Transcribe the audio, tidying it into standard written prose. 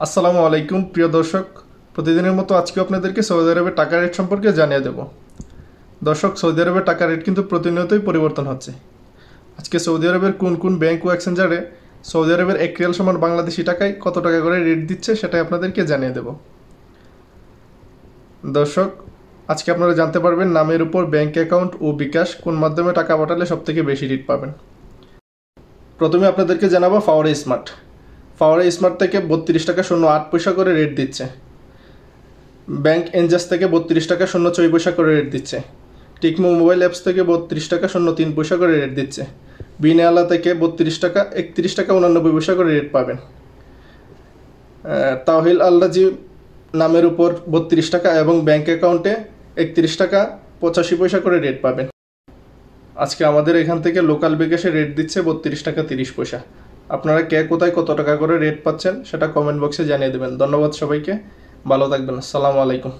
আসসালামু আলাইকুম প্রিয় দর্শক, প্রতিদিনের মতো আজকে আপনাদেরকে সৌদি আরবের টাকা রেট সম্পর্কে জানিয়ে দেব। দর্শক, সৌদি আরবের টাকা রেট কিন্তু প্রতিনিয়তই পরিবর্তন হচ্ছে। আজকে সৌদি আরবের কোন কোন ব্যাংক ও এক্সচেঞ্জারে সৌদি আরবের 1 রিয়াল সমান বাংলাদেশি টাকায় কত টাকা করে রেট দিচ্ছে সেটাই আপনাদেরকে জানিয়ে দেব। দর্শক, আজকে আপনারা জানতে পারবেন নামের উপর ব্যাংক অ্যাকাউন্ট ও বিকাশ কোন মাধ্যমে টাকা পাঠালে সবথেকে বেশি রেট পাবেন। প্রথমে আপনাদেরকে জানাবো ফাওয়ারে স্মার্ট। ফাওয়ারে স্মার্ট থেকে 32 টাকা 08 পয়সা করে রেট দিচ্ছে। ব্যাংক এনজাস থেকে 32 টাকা 06 পয়সা করে রেট দিচ্ছে। টিকমো মোবাইল অ্যাপস থেকে 32 টাকা 03 পয়সা করে রেট দিচ্ছে। বিনালা থেকে 32 টাকা 31 টাকা 89 পয়সা করে রেট পাবেন। তাওহিল আল্লাজি নামের উপর 32 টাকা এবং ব্যাংক অ্যাকাউন্টে 31 টাকা 85 পয়সা করে রেট পাবেন। আজকে আমাদের এখান থেকে লোকাল বিকাশে রেট দিচ্ছে 32 টাকা 30 পয়সা। আপনারা কে কোথায় কত টাকা করে রেট পাচ্ছেন সেটা কমেন্ট বক্সে জানিয়ে দেবেন। ধন্যবাদ সবাইকে, ভালো থাকবেন। আসসালামু আলাইকুম।